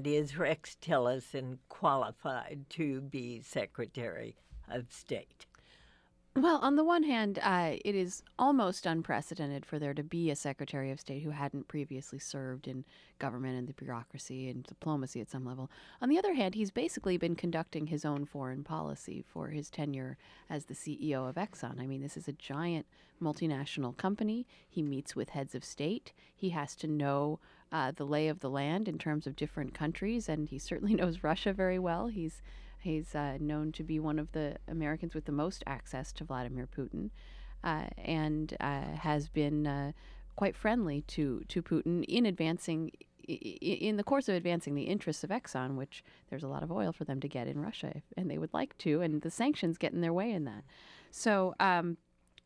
hand, is Rex Tillerson qualified to be Secretary of State? Well, on the one hand, it is almost unprecedented for there to be a Secretary of State who hadn't previously served in government and the bureaucracy and diplomacy at some level. On the other hand, he's basically been conducting his own foreign policy for his tenure as the CEO of Exxon. I mean, this is a giant multinational company. He meets with heads of state. He has to know the lay of the land in terms of different countries, and he certainly knows Russia very well. He's known to be one of the Americans with the most access to Vladimir Putin, and has been quite friendly to Putin in the course of advancing the interests of Exxon, which there's a lot of oil for them to get in Russia, and they would like to, and the sanctions get in their way in that. So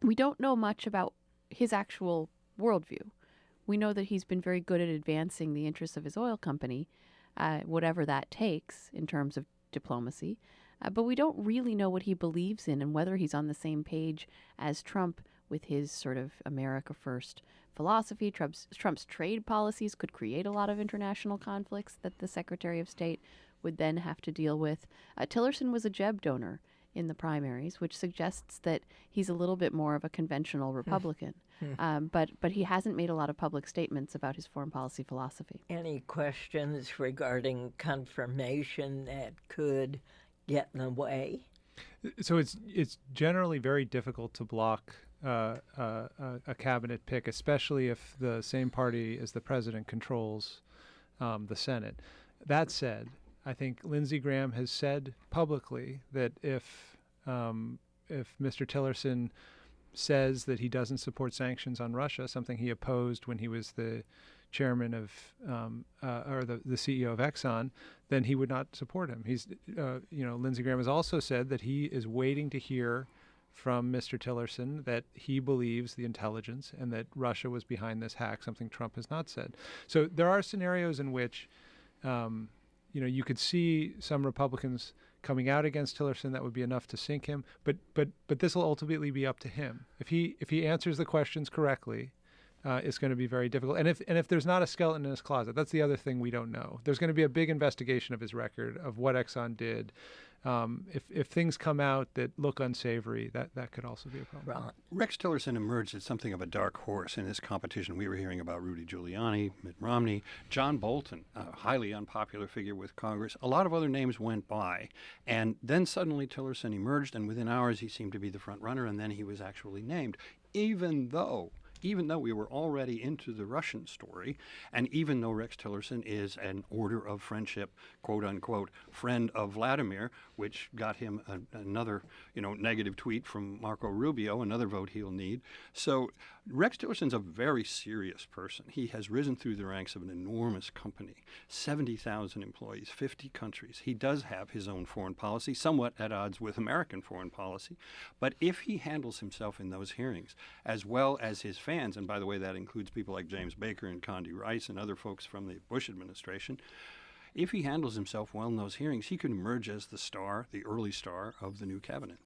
we don't know much about his actual worldview. We know that he's been very good at advancing the interests of his oil company, whatever that takes in terms of diplomacy, but we don't really know what he believes in and whether he's on the same page as Trump with his sort of America First philosophy. Trump's trade policies could create a lot of international conflicts that the Secretary of State would then have to deal with. Tillerson was a Jeb donor in the primaries, which suggests that he's a little bit more of a conventional Republican. But he hasn't made a lot of public statements about his foreign policy philosophy. Any questions regarding confirmation that could get in the way? So it's generally very difficult to block a cabinet pick, especially if the same party as the president controls the Senate. That said, I think Lindsey Graham has said publicly that if Mr. Tillerson says that he doesn't support sanctions on Russia, something he opposed when he was the chairman of or the CEO of Exxon, then he would not support him. Lindsey Graham has also said that he is waiting to hear from Mr. Tillerson that he believes the intelligence and that Russia was behind this hack, something Trump has not said. So there are scenarios in which you could see some Republicans coming out against Tillerson that would be enough to sink him. But this will ultimately be up to him. If he answers the questions correctly, it's going to be very difficult. And if there's not a skeleton in his closet, that's the other thing we don't know. There's going to be a big investigation of his record, of what Exxon did. If things come out that look unsavory, that could also be a problem. Right. Rex Tillerson emerged as something of a dark horse in this competition. We were hearing about Rudy Giuliani, Mitt Romney, John Bolton, a highly unpopular figure with Congress. A lot of other names went by. And then suddenly Tillerson emerged, and within hours he seemed to be the front runner, and then he was actually named, even though we were already into the Russian story, and even though Rex Tillerson is an order of friendship, quote unquote, friend of Vladimir, which got him another, negative tweet from Marco Rubio, another vote he'll need. So Rex Tillerson's a very serious person. He has risen through the ranks of an enormous company, 70,000 employees, 50 countries. He does have his own foreign policy, somewhat at odds with American foreign policy. But if he handles himself in those hearings, as well as his fans, and by the way, that includes people like James Baker and Condi Rice and other folks from the Bush administration, if he handles himself well in those hearings, he could emerge as the early star of the new cabinet.